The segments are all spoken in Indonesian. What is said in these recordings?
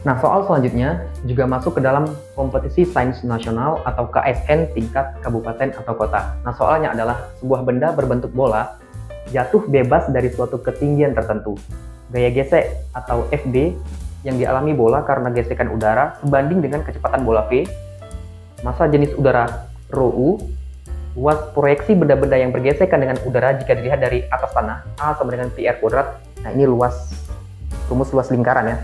Nah, soal selanjutnya juga masuk ke dalam kompetisi sains nasional atau KSN tingkat kabupaten atau kota. Nah, soalnya adalah sebuah benda berbentuk bola jatuh bebas dari suatu ketinggian tertentu. Gaya gesek atau FD yang dialami bola karena gesekan udara sebanding dengan kecepatan bola V, massa jenis udara ρU, luas proyeksi benda-benda yang bergesekan dengan udara jika dilihat dari atas tanah, A sama dengan PR kuadrat. Nah, ini rumus luas lingkaran ya.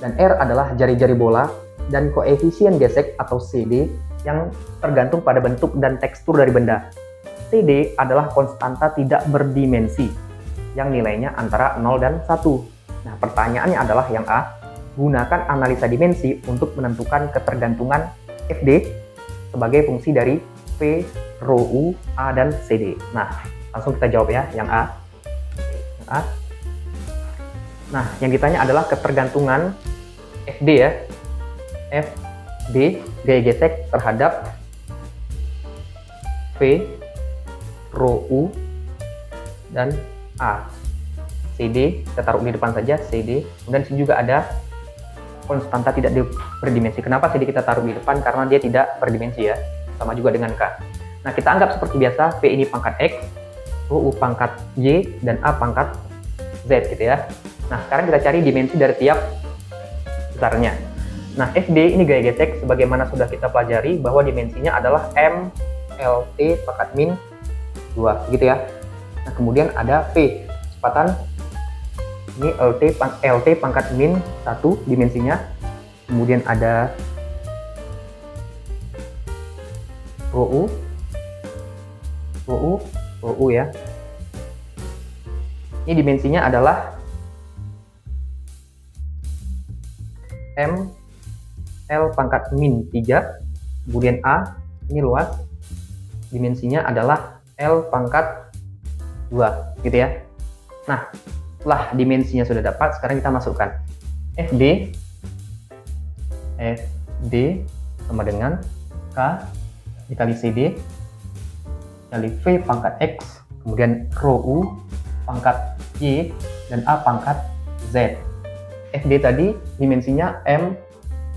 Dan R adalah jari-jari bola, dan koefisien gesek atau CD yang tergantung pada bentuk dan tekstur dari benda. CD adalah konstanta tidak berdimensi yang nilainya antara 0 dan 1. Nah, pertanyaannya adalah yang A, gunakan analisa dimensi untuk menentukan ketergantungan FD sebagai fungsi dari V, ρU, A, dan CD. Nah, langsung kita jawab ya, yang A. Yang A. Nah, yang ditanya adalah ketergantungan FD ya. FD, gaya gesek terhadap V, ρU, dan A. CD, kita taruh di depan saja, CD. Kemudian sini juga ada konstanta tidak berdimensi. Kenapa CD kita taruh di depan? Karena dia tidak berdimensi ya. Sama juga dengan K. Nah, kita anggap seperti biasa, V ini pangkat X, ρU pangkat Y, dan A pangkat Z gitu ya. Nah, sekarang kita cari dimensi dari tiap besarnya. Nah, FD ini gaya gesek sebagaimana sudah kita pelajari bahwa dimensinya adalah M LT pangkat min 2 gitu ya. Nah, kemudian ada V, kecepatan ini LT pangkat min 1 dimensinya. Kemudian ada ρU ya. Ini dimensinya adalah M L pangkat min 3. Kemudian A, ini luas, dimensinya adalah L pangkat 2 gitu ya. Nah, setelah dimensinya sudah dapat, sekarang kita masukkan FD sama dengan K dikali CD kali V pangkat X, kemudian ρU pangkat Y, dan A pangkat Z. FD tadi dimensinya M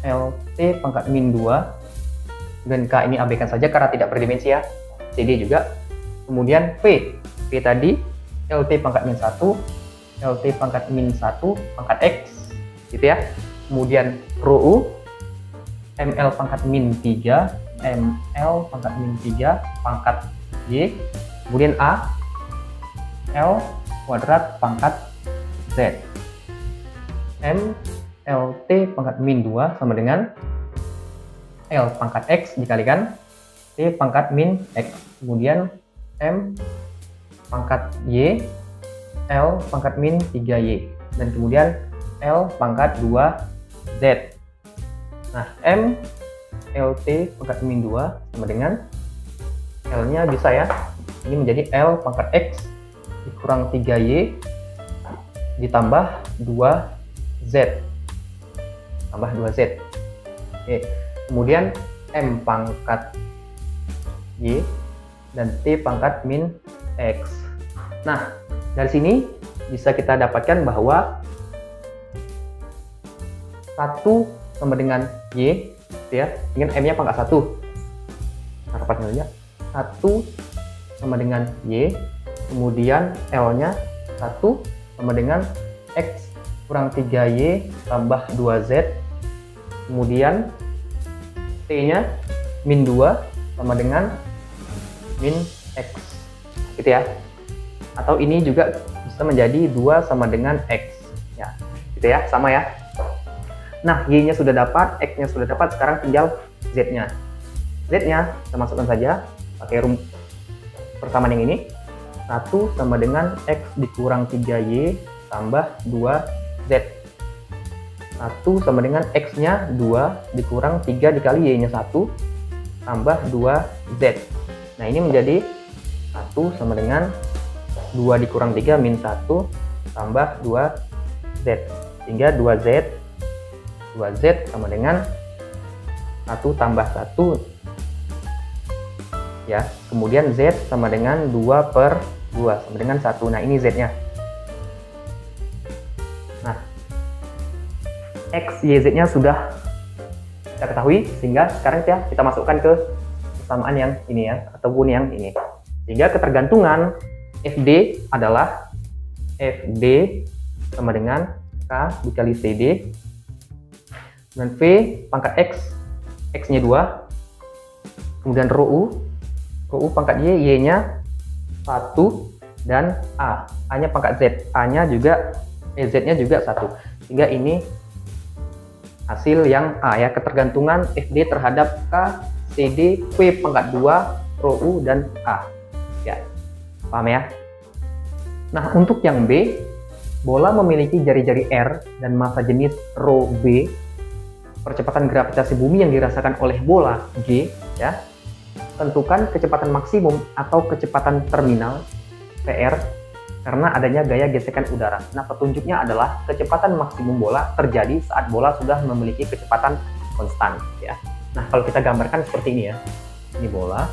LT pangkat min 2, dan K ini abaikan saja karena tidak berdimensi ya. CD juga. Kemudian V tadi LT pangkat min 1, LT pangkat min 1 pangkat X gitu ya. Kemudian ρU ML pangkat min 3, ML pangkat min 3 pangkat Y, kemudian A L kuadrat pangkat Z. M LT pangkat min 2 sama dengan L pangkat X dikalikan T pangkat min X, kemudian M pangkat Y, L pangkat min 3Y, dan kemudian L pangkat 2Z. Nah, M LT pangkat min 2 sama dengan L-nya bisa ya, ini menjadi L pangkat X dikurang 3Y ditambah 2Z. Tambah 2Z. Oke. Kemudian M pangkat Y dan T pangkat min X. Nah, dari sini bisa kita dapatkan bahwa 1 sama dengan Y ya, dengan M-nya pangkat 1. Nah, rapatnya saja. 1 sama dengan Y, kemudian L-nya 1 sama dengan X kurang 3Y tambah 2Z, kemudian T-nya min 2 sama dengan min X gitu ya. Atau ini juga bisa menjadi 2 sama dengan X ya, gitu ya, sama ya. Nah, Y-nya sudah dapat, X-nya sudah dapat, sekarang tinggal Z-nya. Z-nya kita masukkan saja pakai persamaan yang ini. 1 sama dengan X dikurang 3Y tambah 2Z. 1 sama dengan X-nya 2 dikurang 3 dikali Y-nya 1 tambah 2Z. Nah, ini menjadi 1 sama dengan 2 dikurang 3 min 1 tambah 2Z. Sehingga 2Z sama dengan 1 tambah 1 ya, kemudian Z sama dengan 2 per 2 sama dengan 1. Nah, ini Z nya. Nah, X, Y, Z-nya sudah kita ketahui, sehingga sekarang kita masukkan ke persamaan yang ini ya, ataupun yang ini. Sehingga ketergantungan FD adalah FD sama dengan K dikali CD, dan V pangkat X, X-nya 2, kemudian rho U pangkat Y, Y-nya 1, dan A-nya pangkat Z, A-nya juga, Z-nya juga 1. Sehingga ini hasil yang A ya, ketergantungan FD terhadap K, CD, V pangkat 2, rho U, dan A. Ya, paham ya? Nah, untuk yang B, bola memiliki jari-jari R dan massa jenis rho B. Percepatan gravitasi bumi yang dirasakan oleh bola G, ya. Tentukan kecepatan maksimum atau kecepatan terminal PR karena adanya gaya gesekan udara. Nah, petunjuknya adalah kecepatan maksimum bola terjadi saat bola sudah memiliki kecepatan konstan, ya. Nah, kalau kita gambarkan seperti ini ya. Ini bola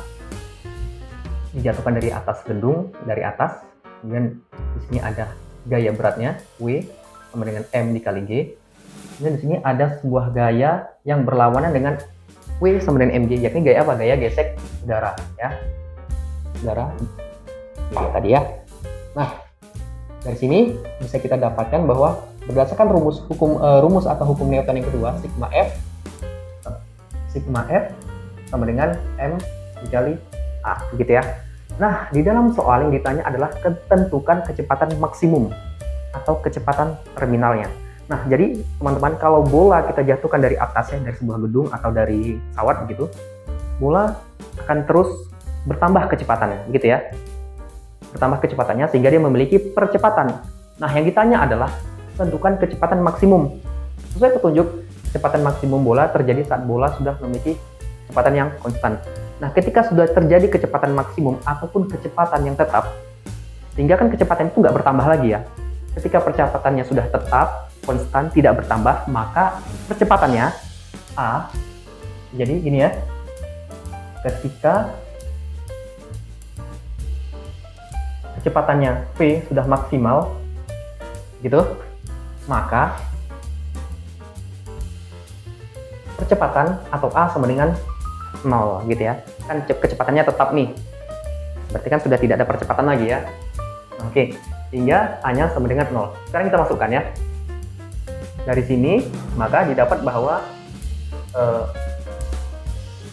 dijatuhkan dari atas gedung, dari atas. Kemudian di sini ada gaya beratnya W sama dengan M dikali G. Kemudian di sini ada sebuah gaya yang berlawanan dengan W sama dengan mg, yakni gaya apa? Gaya gesek udara, ya. Udara ini tadi ya. Nah, dari sini bisa kita dapatkan bahwa berdasarkan rumus atau hukum Newton yang kedua, sigma F sama dengan M dikali A, begitu ya. Nah, di dalam soal yang ditanya adalah tentukan kecepatan maksimum atau kecepatan terminalnya. Nah, jadi teman-teman, kalau bola kita jatuhkan dari atas ya, dari sebuah gedung atau dari pesawat begitu, bola akan terus bertambah kecepatannya, begitu ya. Bertambah kecepatannya sehingga dia memiliki percepatan. Nah, yang ditanya adalah tentukan kecepatan maksimum. Sesuai petunjuk, kecepatan maksimum bola terjadi saat bola sudah memiliki kecepatan yang konstan. Nah, ketika sudah terjadi kecepatan maksimum ataupun kecepatan yang tetap, sehingga kan kecepatan itu nggak bertambah lagi ya. Ketika percepatannya sudah tetap, konstan, tidak bertambah, maka percepatannya A. Jadi gini ya, ketika kecepatannya V sudah maksimal, gitu, maka percepatan atau A sama dengan 0, gitu ya. Kan kecepatannya tetap nih, berarti kan sudah tidak ada percepatan lagi ya. Oke, sehingga A-nya sama dengan 0. Sekarang kita masukkan ya. Dari sini, maka didapat bahwa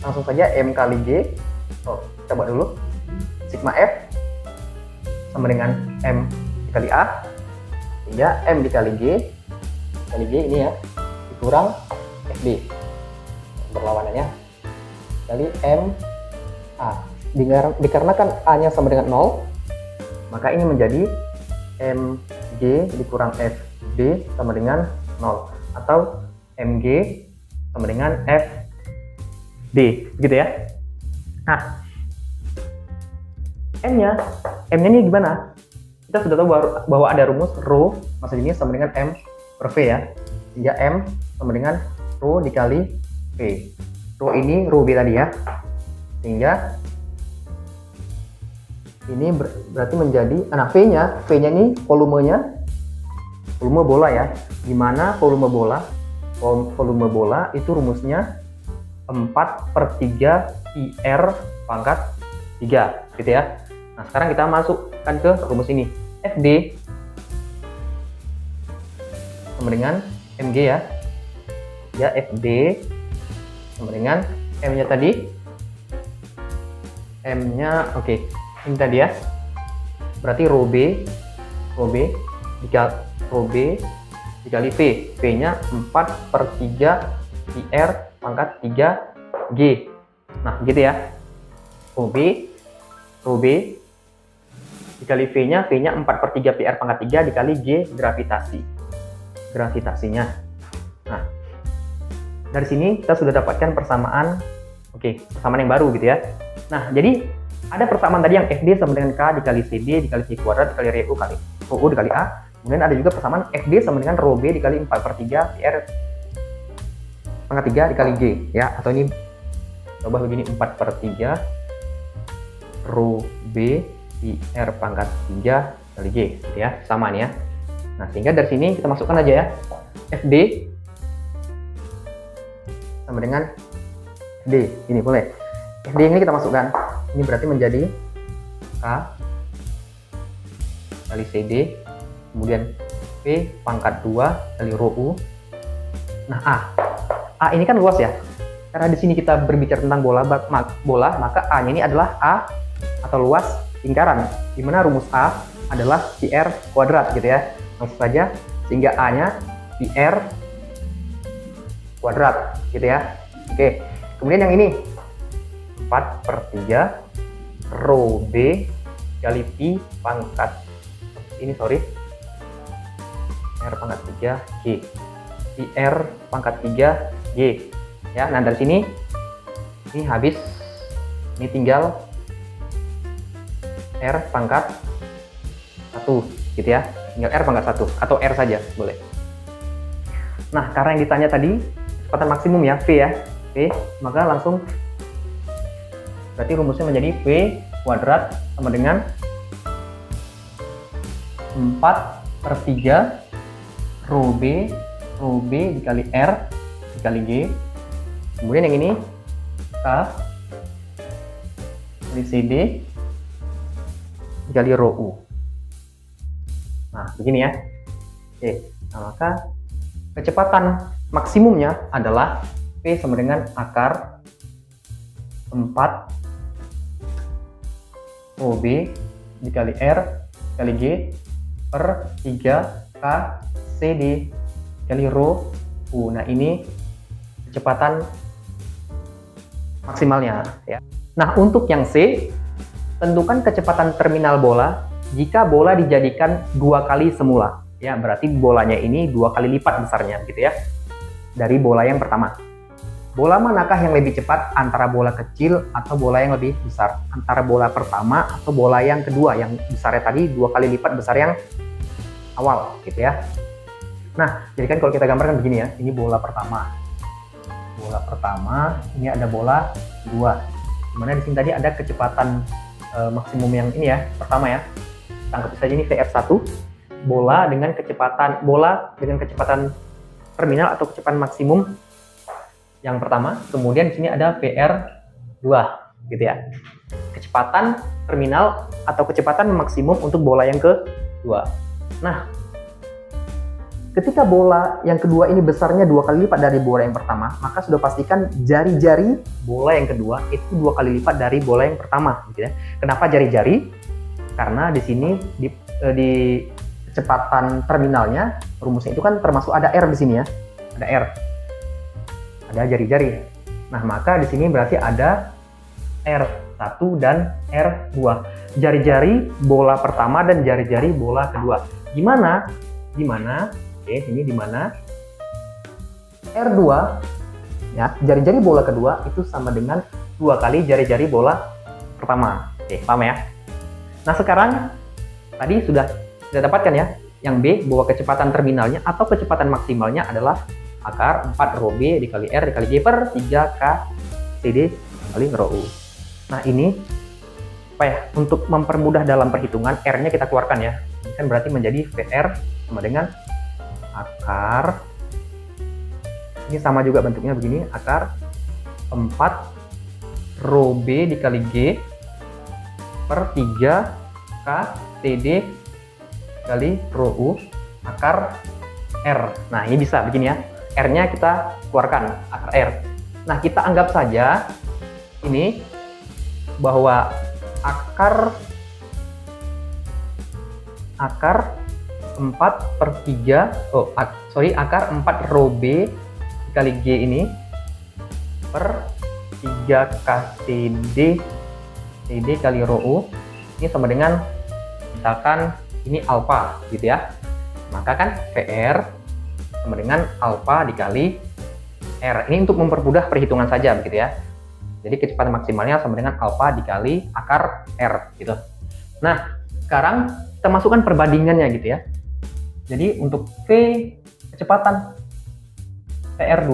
langsung saja M kali G. Kita buat dulu. Sigma F sama dengan M dikali A, sehingga M dikali G ini ya, dikurang FD. Berlawanannya kali M A. Dikarenakan A-nya sama dengan 0, maka ini menjadi MG dikurang FD sama dengan 0, atau MG sama dengan FD, gitu ya. Nah, M-nya ini gimana? Kita sudah tahu bahwa ada rumus rho massa jenis sama dengan M per V ya, sehingga M sama dengan rho dikali V. Rho ini rho B tadi ya, sehingga ini berarti menjadi, nah V-nya ini volume bola ya. Gimana volume bola itu rumusnya 4/3 IR pangkat 3, gitu ya. Nah, sekarang kita masukkan ke rumus ini. FD sama dengan MG ya. Ya, FD sama dengan M-nya tadi. M-nya oke. Ini tadi ya. Berarti rho B dikali V. V-nya 4/3 IR pangkat 3G. Nah, gitu ya. Rho B dikali V-nya 4/3 PR pangkat 3 dikali G gravitasinya. Nah, dari sini kita sudah dapatkan persamaan, persamaan yang baru gitu ya. Nah, jadi ada persamaan tadi yang FD sama dengan K dikali CD dikali V kuadrat dikali rho U dikali A. Kemudian ada juga persamaan FD sama dengan rho B dikali 4/3 PR pangkat 3 dikali G ya, atau ini coba begini, 4/3 rho B PR pangkat 3 kali G gitu ya, sama nih ya. Nah, sehingga dari sini kita masukkan aja ya, FD sama dengan D. Ini boleh. D ini kita masukkan. Ini berarti menjadi K kali CD, kemudian V pangkat 2 kali rho U. Nah, A ini kan luas ya. Karena di sini kita berbicara tentang bola, maka A-nya ini adalah A atau luas lingkaran, di mana rumus A adalah PR kuadrat gitu ya. Langsung saja, sehingga A-nya PR kuadrat gitu ya. Oke, kemudian yang ini 4/3 rho B kali Pi pangkat R pangkat 3 G. PR pangkat 3 G. Ya, nah dari sini ini habis, ini tinggal R pangkat 1 gitu ya, tinggal R pangkat 1 atau R saja boleh. Nah, karena yang ditanya tadi kecepatan maksimum ya, V ya, V, maka langsung berarti rumusnya menjadi V kuadrat sama dengan 4/3 rho B dikali R dikali G. Kemudian yang ini K kali CD dikali rho U. Nah, begini ya. Oke, nah maka kecepatan maksimumnya adalah V sama dengan akar 4 rho B dikali R dikali G per 3 K CD dikali rho U. Nah, ini kecepatan maksimalnya ya. Nah, untuk yang C, tentukan kecepatan terminal bola jika bola dijadikan 2 kali semula. Ya, berarti bolanya ini 2 kali lipat besarnya gitu ya, dari bola yang pertama. Bola manakah yang lebih cepat antara bola kecil atau bola yang lebih besar? Antara bola pertama atau bola yang kedua, yang besarnya tadi 2 kali lipat besar yang awal gitu ya. Nah, jadi kan kalau kita gambarkan begini ya, ini bola pertama. Bola pertama, ini ada bola 2. Dimana di sini tadi ada kecepatan maksimum yang ini ya, pertama ya. Tangkap saja ini VR1, bola dengan kecepatan terminal atau kecepatan maksimum yang pertama. Kemudian di sini ada VR2 gitu ya. Kecepatan terminal atau kecepatan maksimum untuk bola yang kedua. Nah, ketika bola yang kedua ini besarnya 2 kali lipat dari bola yang pertama, maka sudah pastikan jari-jari bola yang kedua itu 2 kali lipat dari bola yang pertama gitu ya. Kenapa jari-jari? Karena di sini di kecepatan terminalnya, rumusnya itu kan termasuk ada R di sini ya. Ada R. Ada jari-jari. Nah, maka di sini berarti ada R1 dan R2. Jari-jari bola pertama dan jari-jari bola kedua. Gimana? Oke, ini di mana R2 ya, jari-jari bola kedua itu sama dengan 2 kali jari-jari bola pertama. Oke, paham ya? Nah, sekarang tadi sudah dapatkan ya, yang B bahwa kecepatan terminalnya atau kecepatan maksimalnya adalah akar 4 rho B dikali R dikali G per 3 K CD kali rho U. Nah, ini apa ya, untuk mempermudah dalam perhitungan, R-nya kita keluarkan ya. Ini kan berarti menjadi VR sama dengan akar, ini sama juga bentuknya begini, akar 4 rho B dikali G per 3 K CD kali rho U akar R. Nah, ini bisa begini ya, R-nya kita keluarkan, akar R. Nah, kita anggap saja ini bahwa akar 4/3 akar 4 rho B dikali G ini per 3 K CD kali rho U ini sama dengan, misalkan ini alfa gitu ya, maka kan VR sama dengan alfa dikali R. Ini untuk mempermudah perhitungan saja begitu ya. Jadi kecepatan maksimalnya sama dengan alfa dikali akar R gitu. Nah, sekarang kita masukkan perbandingannya gitu ya. Jadi untuk V kecepatan VR2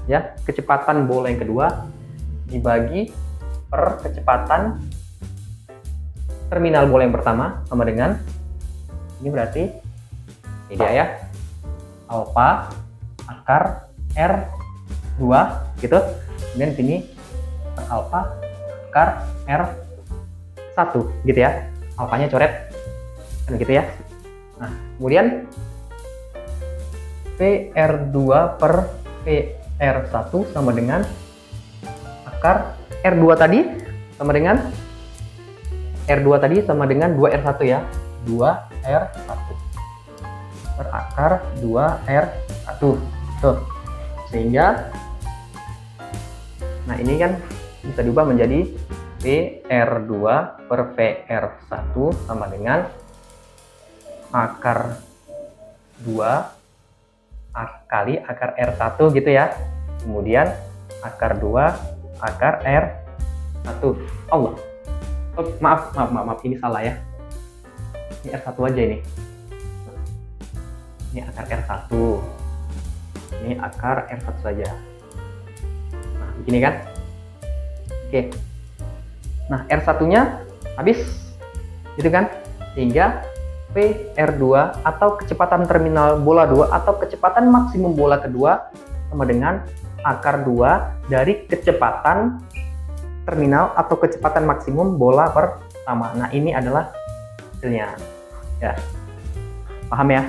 ya, kecepatan bola yang kedua dibagi per kecepatan terminal bola yang pertama sama dengan, ini berarti ini dia ya, alfa akar R 2 gitu. Kemudian sini per alfa akar R1 gitu ya. Alfanya coret kan gitu ya. Nah, kemudian PR2 per PR1 sama dengan akar R2 tadi sama dengan 2R1 ya. 2R1 per akar 2R1 tuh. Sehingga nah ini kan bisa diubah menjadi PR2 per PR1 sama dengan akar 2 kali akar R1 gitu ya. Kemudian akar 2 akar R1. Allah. Oh, maaf, ini salah ya. Ini R1 aja ini. Ini akar R1. Ini akar R1 saja. Nah, begini kan? Oke. Nah, R1-nya habis. Gitu kan? Sehingga PR2 atau kecepatan terminal bola 2 atau kecepatan maksimum bola kedua sama dengan akar 2 dari kecepatan terminal atau kecepatan maksimum bola pertama. Nah, ini adalah hasilnya. Ya. Paham ya?